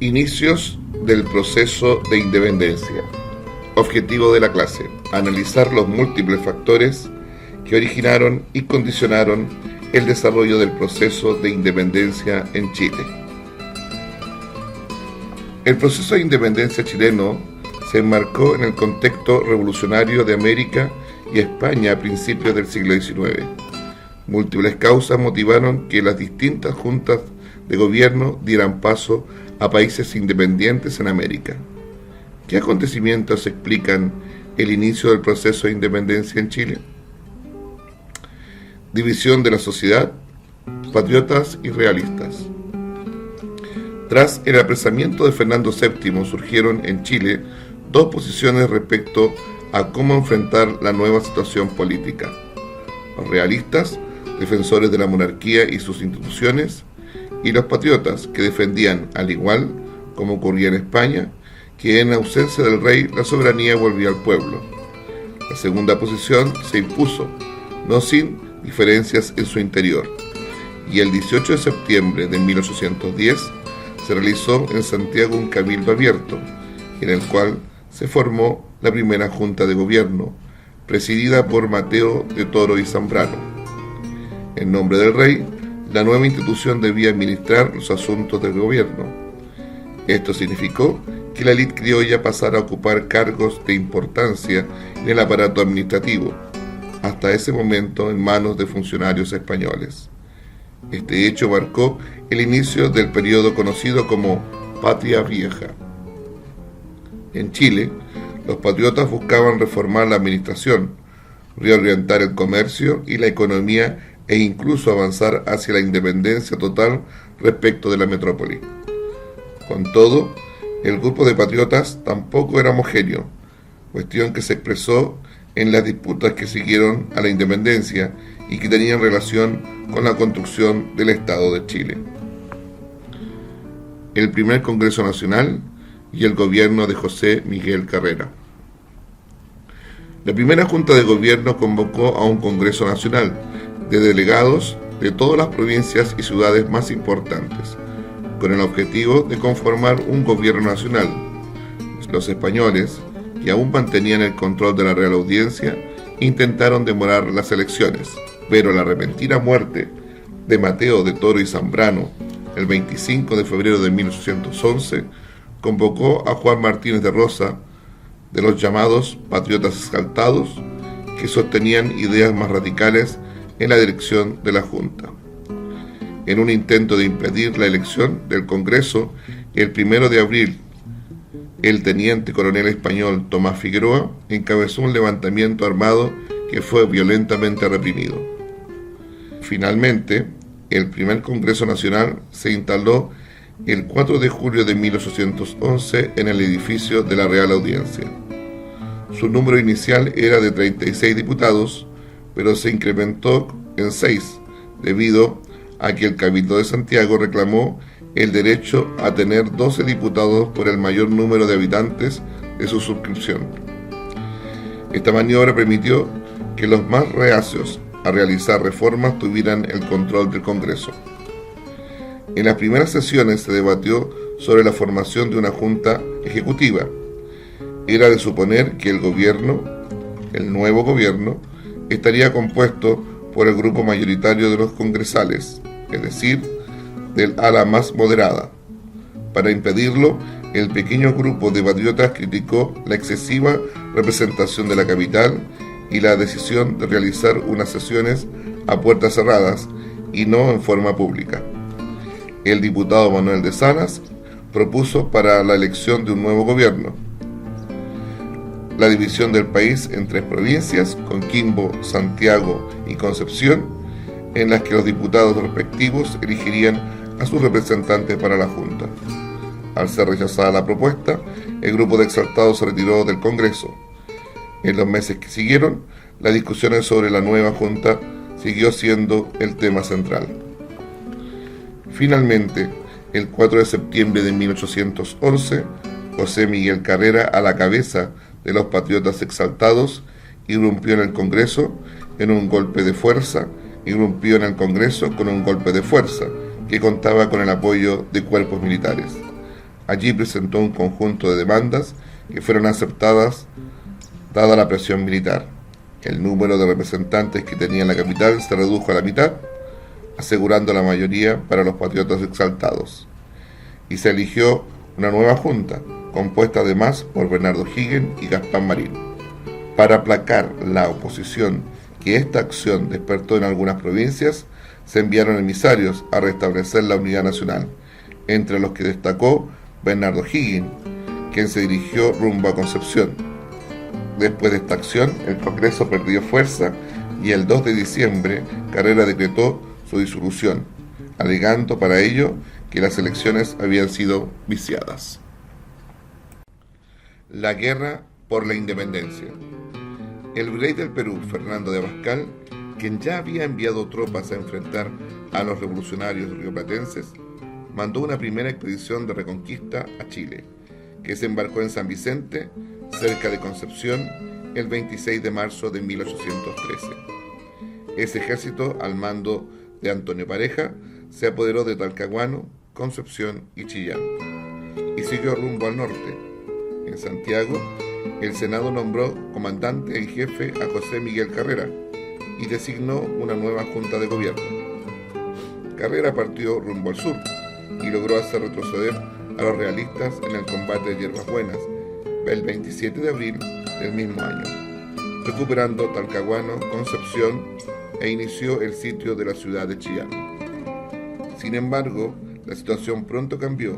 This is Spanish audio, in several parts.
Inicios del proceso de independencia. Objetivo de la clase: analizar los múltiples factores que originaron y condicionaron el desarrollo del proceso de independencia en Chile. El proceso de independencia chileno se enmarcó en el contexto revolucionario de América y España a principios del siglo XIX. Múltiples causas motivaron que las distintas juntas de gobierno dieran paso a países independientes en América. ¿Qué acontecimientos explican el inicio del proceso de independencia en Chile? División de la sociedad, patriotas y realistas. Tras el apresamiento de Fernando VII surgieron en Chile dos posiciones respecto a cómo enfrentar la nueva situación política. Los realistas, defensores de la monarquía y sus instituciones, y los patriotas, que defendían, al igual como ocurría en España, que en ausencia del rey la soberanía volvía al pueblo. La segunda posición se impuso, no sin diferencias en su interior, y el 18 de septiembre de 1810 se realizó en Santiago un cabildo abierto, en el cual se formó la primera junta de gobierno, presidida por Mateo de Toro y Zambrano. En nombre del rey, la nueva institución debía administrar los asuntos del gobierno. Esto significó que la élite criolla pasara a ocupar cargos de importancia en el aparato administrativo, hasta ese momento en manos de funcionarios españoles. Este hecho marcó el inicio del periodo conocido como Patria Vieja. En Chile, los patriotas buscaban reformar la administración, reorientar el comercio y la economía e incluso avanzar hacia la independencia total respecto de la metrópoli. Con todo, el grupo de patriotas tampoco era homogéneo, cuestión que se expresó en las disputas que siguieron a la independencia y que tenían relación con la construcción del Estado de Chile. El primer Congreso Nacional y el gobierno de José Miguel Carrera. La primera Junta de Gobierno convocó a un Congreso Nacional de delegados de todas las provincias y ciudades más importantes, con el objetivo de conformar un gobierno nacional. Los españoles, que aún mantenían el control de la Real Audiencia, intentaron demorar las elecciones, pero la repentina muerte de Mateo de Toro y Zambrano, el 25 de febrero de 1811, convocó a Juan Martínez de Rosa, de los llamados patriotas exaltados, que sostenían ideas más radicales en la dirección de la Junta. En un intento de impedir la elección del Congreso, el 1 de abril, el teniente coronel español Tomás Figueroa encabezó un levantamiento armado que fue violentamente reprimido. Finalmente, el primer Congreso Nacional se instaló el 4 de julio de 1811 en el edificio de la Real Audiencia. Su número inicial era de 36 diputados, pero se incrementó en 6 debido a que el Cabildo de Santiago reclamó el derecho a tener 12 diputados por el mayor número de habitantes de su suscripción. Esta maniobra permitió que los más reacios a realizar reformas tuvieran el control del Congreso. En las primeras sesiones se debatió sobre la formación de una junta ejecutiva. Era de suponer que el nuevo gobierno, estaría compuesto por el grupo mayoritario de los congresales, es decir, del ala más moderada. Para impedirlo, el pequeño grupo de patriotas criticó la excesiva representación de la capital y la decisión de realizar unas sesiones a puertas cerradas y no en forma pública. El diputado Manuel de Salas propuso para la elección de un nuevo gobierno la división del país en 3 provincias, Coquimbo, Santiago y Concepción, en las que los diputados respectivos elegirían a sus representantes para la Junta. Al ser rechazada la propuesta, el grupo de exaltados se retiró del Congreso. En los meses que siguieron, las discusiones sobre la nueva Junta siguió siendo el tema central. Finalmente, el 4 de septiembre de 1811, José Miguel Carrera, a la cabeza de los patriotas exaltados, irrumpió en el Congreso con un golpe de fuerza que contaba con el apoyo de cuerpos militares. Allí presentó un conjunto de demandas que fueron aceptadas dada la presión militar. El número de representantes que tenía la capital se redujo a la mitad, asegurando la mayoría para los patriotas exaltados. Y se eligió una nueva junta, compuesta además por Bernardo O'Higgins y Gaspar Marín. Para aplacar la oposición que esta acción despertó en algunas provincias, se enviaron emisarios a restablecer la unidad nacional, entre los que destacó Bernardo O'Higgins, quien se dirigió rumbo a Concepción. Después de esta acción, el Congreso perdió fuerza y el 2 de diciembre Carrera decretó su disolución, alegando para ello que las elecciones habían sido viciadas. La guerra por la independencia. El virrey del Perú, Fernando de Abascal, quien ya había enviado tropas a enfrentar a los revolucionarios rioplatenses, mandó una primera expedición de reconquista a Chile, que se embarcó en San Vicente, cerca de Concepción, el 26 de marzo de 1813. Ese ejército, al mando de Antonio Pareja, se apoderó de Talcahuano, Concepción y Chillán, y siguió rumbo al norte. En Santiago, el Senado nombró comandante en jefe a José Miguel Carrera y designó una nueva junta de gobierno. Carrera partió rumbo al sur y logró hacer retroceder a los realistas en el combate de Yerbas Buenas el 27 de abril del mismo año, recuperando Talcahuano, Concepción e inició el sitio de la ciudad de Chillán. Sin embargo, la situación pronto cambió.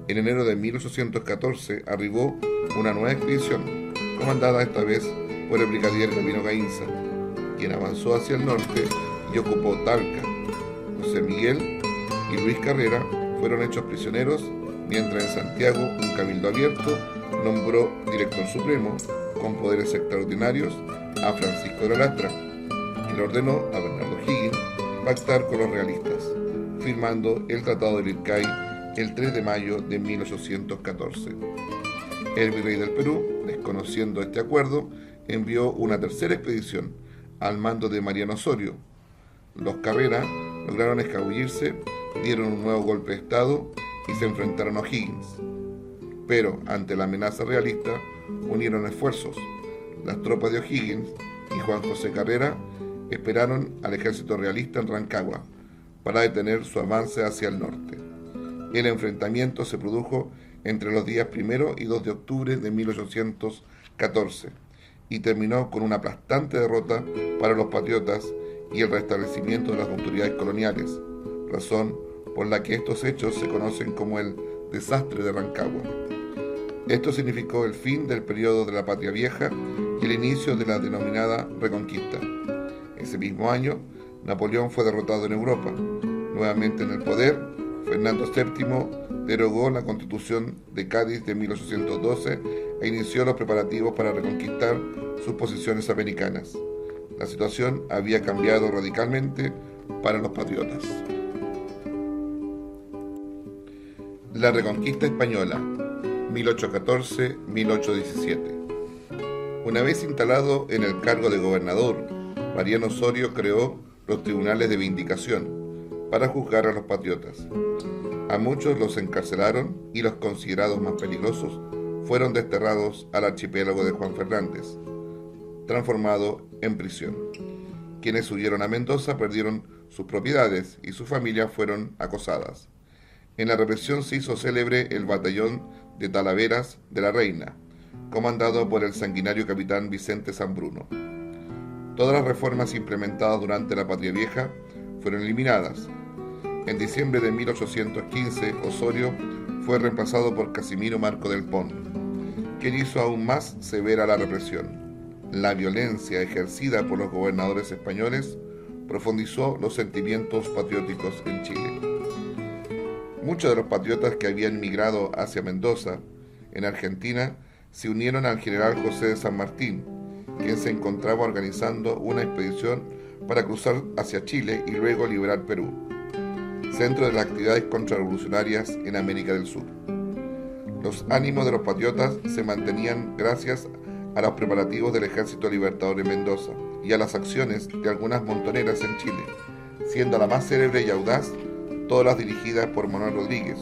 En enero de 1814 arribó una nueva expedición, comandada esta vez por el brigadier Gabino Gainza, quien avanzó hacia el norte y ocupó Talca. José Miguel y Luis Carrera fueron hechos prisioneros, mientras en Santiago un cabildo abierto nombró director supremo, con poderes extraordinarios, a Francisco de la Lastra, quien ordenó a Bernardo O'Higgins pactar con los realistas, firmando el Tratado de Lircay el 3 de mayo de 1814. El virrey del Perú, desconociendo este acuerdo, envió una tercera expedición al mando de Mariano Osorio. Los Carrera lograron escabullirse, dieron un nuevo golpe de estado y se enfrentaron a O'Higgins. Pero, ante la amenaza realista, unieron esfuerzos. Las tropas de O'Higgins y Juan José Carrera esperaron al ejército realista en Rancagua para detener su avance hacia el norte. El enfrentamiento se produjo entre los días 1 y 2 de octubre de 1814 y terminó con una aplastante derrota para los patriotas y el restablecimiento de las autoridades coloniales, razón por la que estos hechos se conocen como el desastre de Rancagua. Esto significó el fin del periodo de la Patria Vieja y el inicio de la denominada Reconquista. Ese mismo año, Napoleón fue derrotado en Europa. Nuevamente en el poder, Fernando VII derogó la Constitución de Cádiz de 1812 e inició los preparativos para reconquistar sus posesiones americanas. La situación había cambiado radicalmente para los patriotas. La Reconquista Española, 1814-1817. Una vez instalado en el cargo de gobernador, Mariano Osorio creó los tribunales de vindicación para juzgar a los patriotas. A muchos los encarcelaron y los considerados más peligrosos fueron desterrados al archipiélago de Juan Fernández, transformado en prisión. Quienes huyeron a Mendoza perdieron sus propiedades y sus familias fueron acosadas. En la represión se hizo célebre el batallón de Talaveras de la Reina, comandado por el sanguinario capitán Vicente Sambruno. Todas las reformas implementadas durante la Patria Vieja fueron eliminadas. En diciembre de 1815, Osorio fue reemplazado por Casimiro Marco del Pont, quien hizo aún más severa la represión. La violencia ejercida por los gobernadores españoles profundizó los sentimientos patrióticos en Chile. Muchos de los patriotas que habían migrado hacia Mendoza, en Argentina, se unieron al general José de San Martín, quien se encontraba organizando una expedición para cruzar hacia Chile y luego liberar Perú, centro de las actividades contrarrevolucionarias en América del Sur. Los ánimos de los patriotas se mantenían gracias a los preparativos del Ejército Libertador en Mendoza y a las acciones de algunas montoneras en Chile, siendo la más célebre y audaz todas las dirigidas por Manuel Rodríguez,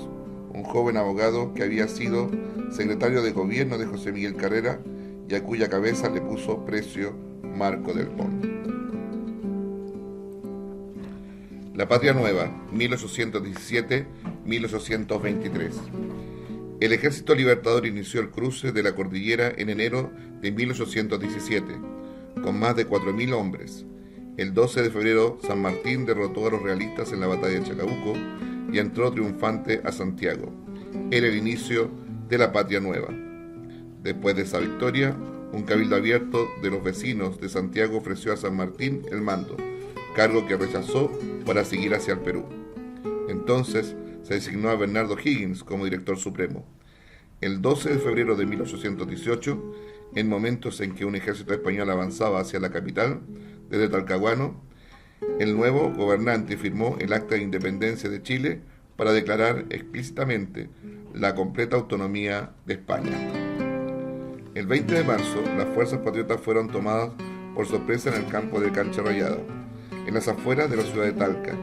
un joven abogado que había sido secretario de gobierno de José Miguel Carrera y a cuya cabeza le puso precio Marco del Pont. La Patria Nueva, 1817-1823. El Ejército Libertador inició el cruce de la cordillera en enero de 1817, con más de 4.000 hombres. El 12 de febrero, San Martín derrotó a los realistas en la batalla de Chacabuco y entró triunfante a Santiago. Era el inicio de la Patria Nueva. Después de esa victoria, un cabildo abierto de los vecinos de Santiago ofreció a San Martín el mando, cargo que rechazó para seguir hacia el Perú. Entonces se designó a Bernardo Higgins como director supremo. El 12 de febrero de 1818, en momentos en que un ejército español avanzaba hacia la capital, desde Talcahuano, el nuevo gobernante firmó el Acta de Independencia de Chile para declarar explícitamente la completa autonomía de España. El 20 de marzo, las fuerzas patriotas fueron tomadas por sorpresa en el campo de Cancha Rayada, en las afueras de la ciudad de Talca,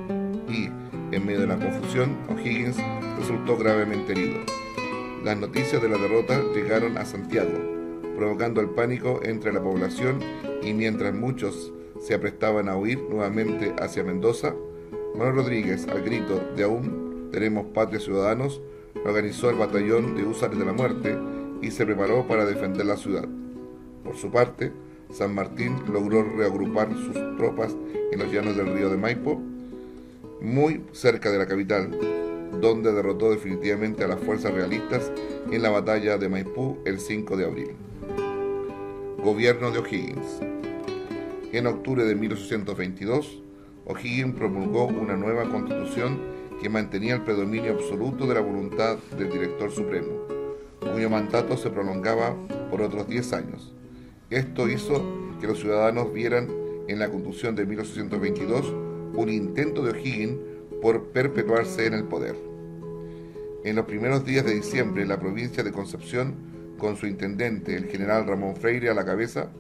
y, en medio de la confusión, O'Higgins resultó gravemente herido. Las noticias de la derrota llegaron a Santiago, provocando el pánico entre la población, y mientras muchos se aprestaban a huir nuevamente hacia Mendoza, Manuel Rodríguez, al grito de "Aún tenemos patria, ciudadanos", organizó el batallón de húsares de la muerte y se preparó para defender la ciudad. Por su parte, San Martín logró reagrupar sus tropas en los llanos del río de Maipo, muy cerca de la capital, donde derrotó definitivamente a las fuerzas realistas en la batalla de Maipú el 5 de abril. Gobierno de O'Higgins. En octubre de 1822, O'Higgins promulgó una nueva constitución que mantenía el predominio absoluto de la voluntad del director supremo, cuyo mandato se prolongaba por otros 10 años. Esto hizo que los ciudadanos vieran en la Constitución de 1822 un intento de O'Higgins por perpetuarse en el poder. En los primeros días de diciembre, la provincia de Concepción, con su intendente, el general Ramón Freire, a la cabeza,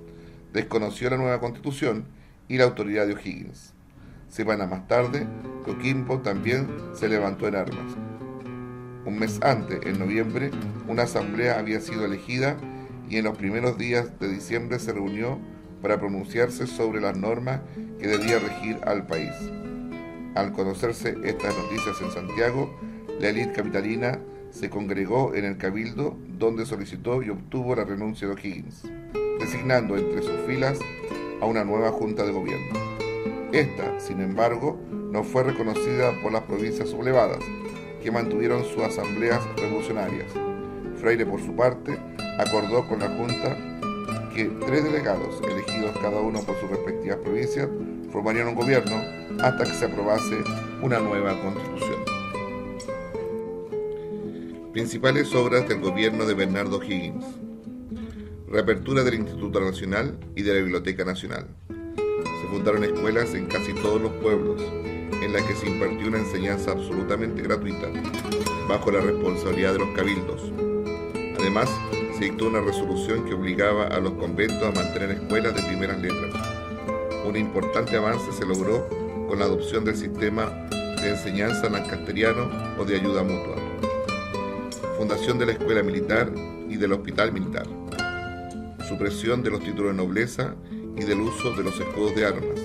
desconoció la nueva Constitución y la autoridad de O'Higgins. Semanas más tarde, Coquimbo también se levantó en armas. Un mes antes, en noviembre, una asamblea había sido elegida y en los primeros días de diciembre se reunió para pronunciarse sobre las normas que debía regir al país. Al conocerse estas noticias en Santiago, la élite capitalina se congregó en el Cabildo, donde solicitó y obtuvo la renuncia de O'Higgins, designando entre sus filas a una nueva junta de gobierno. Esta, sin embargo, no fue reconocida por las provincias sublevadas, que mantuvieron sus asambleas revolucionarias. Freire, por su parte, acordó con la Junta que 3 delegados, elegidos cada uno por sus respectivas provincias, formarían un gobierno hasta que se aprobase una nueva constitución. Principales obras del gobierno de Bernardo O'Higgins. Reapertura del Instituto Nacional y de la Biblioteca Nacional. Se fundaron escuelas en casi todos los pueblos, en las que se impartió una enseñanza absolutamente gratuita, bajo la responsabilidad de los cabildos. Además, se dictó una resolución que obligaba a los conventos a mantener escuelas de primeras letras. Un importante avance se logró con la adopción del sistema de enseñanza lancasteriano o de ayuda mutua. Fundación de la Escuela Militar y del Hospital Militar. Supresión de los títulos de nobleza y del uso de los escudos de armas.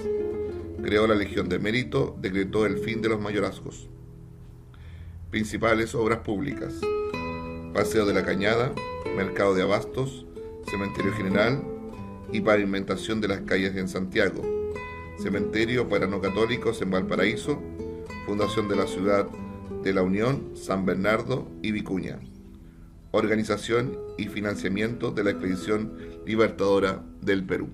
Creó la Legión de Mérito, decretó el fin de los mayorazgos. Principales obras públicas: Paseo de la Cañada, Mercado de Abastos, Cementerio General y pavimentación de las calles en Santiago, Cementerio para no católicos en Valparaíso, Fundación de la Ciudad de la Unión, San Bernardo y Vicuña. Organización y financiamiento de la Expedición Libertadora del Perú.